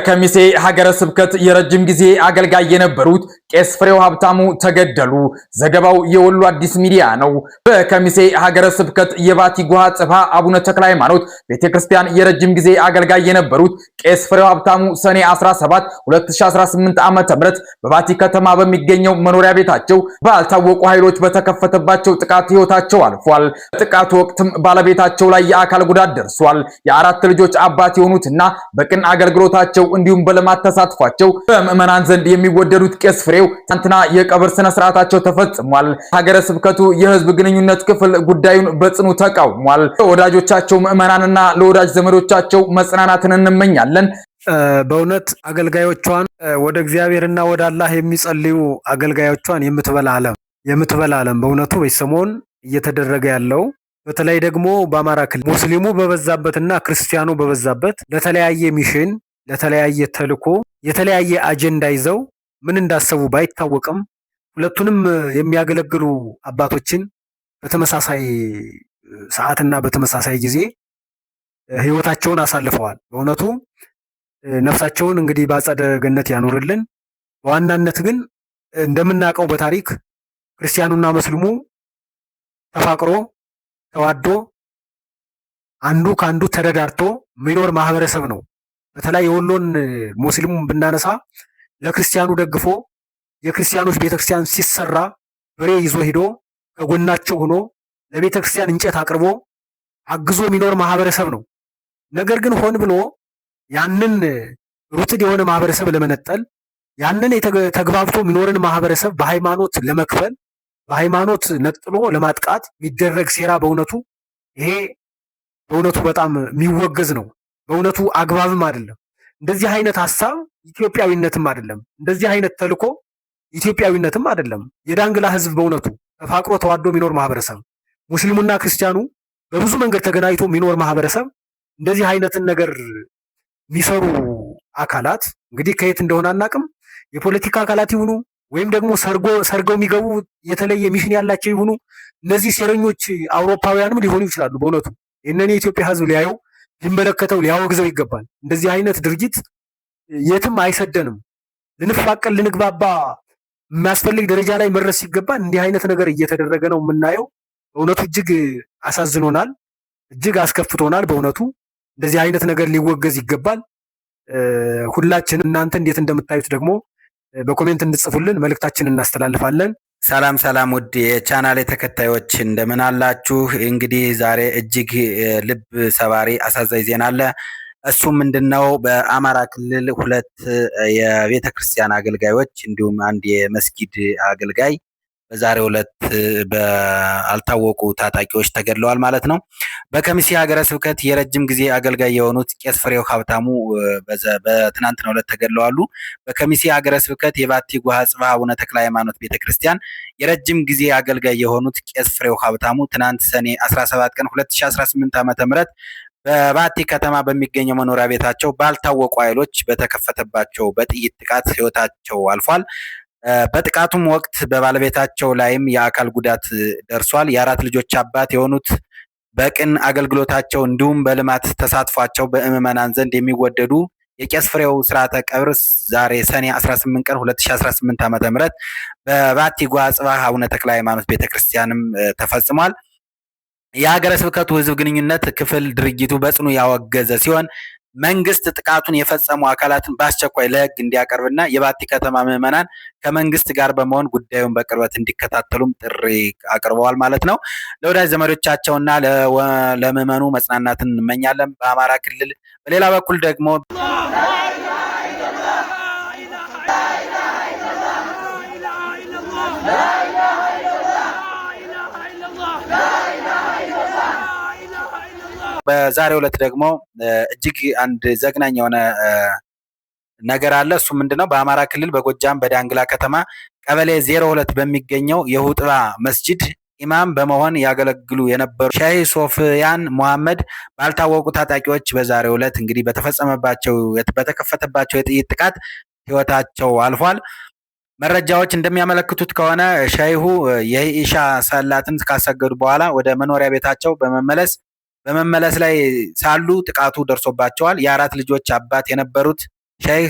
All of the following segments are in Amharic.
ከሚሴ ሀገረ ስብከት የረጅም ጊዜ አገልጋይ የነበሩት ቄስ ፍሬው ሀብታሙ ተገደሉ። ዘገባው የወሎ አዲስ ሚዲያ ነው። በከሚሴ ሀገረ ስብከት የባቲ ጓሃ ጽፋ አቡነ ተክለ ሃይማኖት ቤተክርስቲያን የረጅም ጊዜ አገልጋይ የነበሩት ቄስ ፍሬው ሀብታሙ ሰኔ 17 2018 ዓ.ም በባቲ ከተማ በሚገኘው መኖሪያ ቤታቸው ባልታወቁ ኃይሎች በተከፈተባቸው ጥቃት ህይወታቸው አልፏል። ጥቃቱ ወቅትም ባለቤታቸው ላይ የአካል ጉዳት ደርሷል። የአራት ልጆች አባት የሆኑትና በቅን አገልግሎታቸው እንዲሁም በልማት ተሳትፏቸው በምዕመናን ዘንድ የሚወደዱት ቄስ ፍሬው ትናንትና የቀብር ስነ ስርዓታቸው ተፈጽሟል። ሀገረ ስብከቱ የህዝብ ግንኙነት ክፍል ጉዳዩን በጽኑ ተቃውሟል። ለወዳጆቻቸው ምዕመናንና ለወዳጅ ዘመዶቻቸው መጽናናትን እንመኛለን። በእውነት አገልጋዮቿን ወደ እግዚአብሔርና ወደ አላህ የሚጸልዩ አገልጋዮቿን የምትበላ ዓለም በእውነቱ በሰሞን እየተደረገ ያለው በተለይ ደግሞ በአማራ ክልል ሙስሊሙ በበዛበትና ክርስቲያኑ በበዛበት ለተለያየ ሚሽን ለተለያየ ተልኮ የተለያየ አጀንዳ ይዘው ምን እንዳሰቡ ባይታወቅም ሁለቱንም የሚያገለግሉ አባቶችን በተመሳሳይ ሰዓትና በተመሳሳይ ጊዜ ህይወታቸውን አሳልፈዋል። በእውነቱ ነፍሳቸውን እንግዲህ በአጸደ ገነት ያኖርልን። በዋናነት ግን እንደምናውቀው በታሪክ ክርስቲያኑና ሙስሊሙ ተፋቅሮ ተዋዶ አንዱ ከአንዱ ተረዳርቶ የሚኖር ማህበረሰብ ነው። በተለይ የወሎን ሙስሊሙን ብናነሳ ለክርስቲያኑ ደግፎ የክርስቲያኖች ቤተክርስቲያን ሲሰራ በሬ ይዞ ሄዶ ከጎናቸው ሆኖ ለቤተክርስቲያን እንጨት አቅርቦ አግዞ የሚኖር ማህበረሰብ ነው። ነገር ግን ሆን ብሎ ያንን ሩትድ የሆነ ማህበረሰብ ለመነጠል ያንን ተግባብቶ የሚኖርን ማህበረሰብ በሃይማኖት ለመክፈል በሃይማኖት ነጥሎ ለማጥቃት የሚደረግ ሴራ በእውነቱ ይሄ በእውነቱ በጣም የሚወገዝ ነው። በእውነቱ አግባብም አይደለም። እንደዚህ አይነት ሐሳብ ኢትዮጵያዊነትም አይደለም። እንደዚህ አይነት ተልኮ ኢትዮጵያዊነትም አይደለም። የዳንግላ ህዝብ በእውነቱ ተፋቅሮ ተዋዶ የሚኖር ማህበረሰብ፣ ሙስሊሙና ክርስቲያኑ በብዙ መንገድ ተገናኝቶ የሚኖር ማህበረሰብ እንደዚህ አይነትን ነገር የሚሰሩ አካላት እንግዲህ ከየት እንደሆነ አናቅም። የፖለቲካ አካላት ይሁኑ ወይም ደግሞ ሰርገው የሚገቡ የተለየ ሚሽን ያላቸው ይሁኑ እነዚህ ሴረኞች አውሮፓውያንም ሊሆኑ ይችላሉ። በእውነቱ ይህንን የኢትዮጵያ ህዝብ ሊያየው ሊመለከተው ሊያወግዘው ይገባል። እንደዚህ አይነት ድርጊት የትም አይሰደንም። ልንፋቀል ልንግባባ የሚያስፈልግ ደረጃ ላይ መድረስ ሲገባን እንዲህ አይነት ነገር እየተደረገ ነው የምናየው። በእውነቱ እጅግ አሳዝኖናል፣ እጅግ አስከፍቶናል። በእውነቱ እንደዚህ አይነት ነገር ሊወገዝ ይገባል። ሁላችን እናንተ እንዴት እንደምታዩት ደግሞ በኮሜንት እንድጽፉልን መልእክታችንን እናስተላልፋለን። ሰላም ውድ የቻናሌ ተከታዮች እንደምን አላችሁ? እንግዲህ ዛሬ እጅግ ልብ ሰባሪ አሳዛኝ ዜና አለ። እሱ ምንድነው? በአማራ ክልል ሁለት የቤተ ክርስቲያን አገልጋዮች እንዲሁም አንድ የመስጊድ አገልጋይ በዛሬው ዕለት በአልታወቁ ታጣቂዎች ተገድለዋል ማለት ነው። በከሚሴ ሀገረ ስብከት የረጅም ጊዜ አገልጋይ የሆኑት ቄስ ፍሬው ሀብታሙ በትናንትናው ዕለት ተገድለዋል። በከሚሴ ሀገረ ስብከት የባቲ ጓሃ ጽባህ አቡነ ተክለ ሃይማኖት ቤተክርስቲያን የረጅም ጊዜ አገልጋይ የሆኑት ቄስ ፍሬው ሀብታሙ ትናንት ሰኔ 17 ቀን 2018 ዓ.ም በባቲ ከተማ በሚገኘው መኖሪያ ቤታቸው ባልታወቁ ኃይሎች በተከፈተባቸው በጥይት ጥቃት ህይወታቸው አልፏል። በጥቃቱም ወቅት በባለቤታቸው ላይም የአካል ጉዳት ደርሷል። የአራት ልጆች አባት የሆኑት በቅን አገልግሎታቸው እንዲሁም በልማት ተሳትፏቸው በምዕመናን ዘንድ የሚወደዱ የቄስ ፍሬው ስርዓተ ቀብር ዛሬ ሰኔ 18 ቀን 2018 ዓ.ም በባቲ ጓሃ ጽባህ አቡነ ተክለ ሃይማኖት ቤተክርስቲያንም ተፈጽሟል። የሀገረ ስብከቱ ህዝብ ግንኙነት ክፍል ድርጊቱ በጽኑ ያወገዘ ሲሆን መንግስት ጥቃቱን የፈጸሙ አካላትን በአስቸኳይ ለህግ እንዲያቀርብና የባቲ ከተማ ምዕመናን ከመንግስት ጋር በመሆን ጉዳዩን በቅርበት እንዲከታተሉም ጥሪ አቅርበዋል ማለት ነው። ለወዳጅ ዘመዶቻቸውና ለምዕመኑ መጽናናትን እንመኛለን። በአማራ ክልል በሌላ በኩል ደግሞ በዛሬው ዕለት ደግሞ እጅግ አንድ ዘግናኝ የሆነ ነገር አለ። እሱ ምንድነው? በአማራ ክልል በጎጃም በዳንግላ ከተማ ቀበሌ 02 በሚገኘው የሁጥባ መስጂድ ኢማም በመሆን ያገለግሉ የነበሩ ሼህ ሶፊያን መሐመድ ባልታወቁ ታጣቂዎች በዛሬው ዕለት እንግዲህ በተከፈተባቸው የጥይት ጥቃት ህይወታቸው አልፏል። መረጃዎች እንደሚያመለክቱት ከሆነ ሼሁ የኢሻ ሰላትን ካሰገዱ በኋላ ወደ መኖሪያ ቤታቸው በመመለስ ላይ ሳሉ ጥቃቱ ደርሶባቸዋል። የአራት ልጆች አባት የነበሩት ሼህ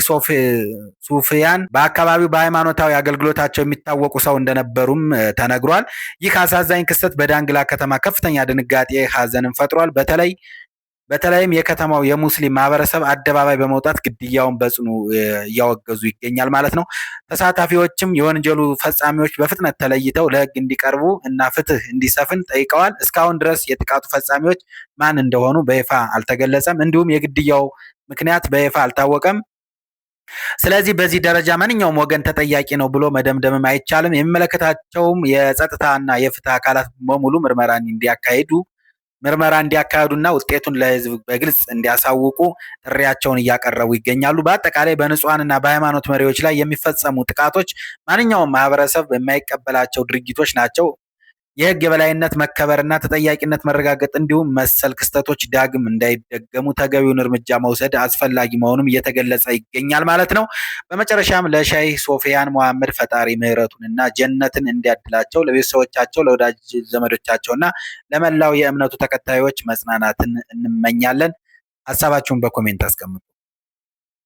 ሱፊያን በአካባቢው በሃይማኖታዊ አገልግሎታቸው የሚታወቁ ሰው እንደነበሩም ተነግሯል። ይህ አሳዛኝ ክስተት በዳንግላ ከተማ ከፍተኛ ድንጋጤ፣ ሀዘንን ፈጥሯል። በተለይም የከተማው የሙስሊም ማህበረሰብ አደባባይ በመውጣት ግድያውን በጽኑ እያወገዙ ይገኛል ማለት ነው። ተሳታፊዎችም የወንጀሉ ፈጻሚዎች በፍጥነት ተለይተው ለህግ እንዲቀርቡ እና ፍትህ እንዲሰፍን ጠይቀዋል። እስካሁን ድረስ የጥቃቱ ፈጻሚዎች ማን እንደሆኑ በይፋ አልተገለጸም። እንዲሁም የግድያው ምክንያት በይፋ አልታወቀም። ስለዚህ በዚህ ደረጃ ማንኛውም ወገን ተጠያቂ ነው ብሎ መደምደምም አይቻልም። የሚመለከታቸውም የጸጥታና የፍትህ አካላት በሙሉ ምርመራ እንዲያካሂዱና ውጤቱን ለህዝብ በግልጽ እንዲያሳውቁ ጥሪያቸውን እያቀረቡ ይገኛሉ። በአጠቃላይ በንጹሃንና በሃይማኖት መሪዎች ላይ የሚፈጸሙ ጥቃቶች ማንኛውም ማህበረሰብ የማይቀበላቸው ድርጊቶች ናቸው። የህግ የበላይነት መከበርና ተጠያቂነት መረጋገጥ እንዲሁም መሰል ክስተቶች ዳግም እንዳይደገሙ ተገቢውን እርምጃ መውሰድ አስፈላጊ መሆኑም እየተገለጸ ይገኛል ማለት ነው። በመጨረሻም ለሼህ ሶፊያን መሐመድ ፈጣሪ ምህረቱንና ጀነትን እንዲያድላቸው ለቤተሰቦቻቸው፣ ለወዳጅ ዘመዶቻቸውና ለመላው የእምነቱ ተከታዮች መጽናናትን እንመኛለን። ሀሳባችሁን በኮሜንት አስቀምጡ።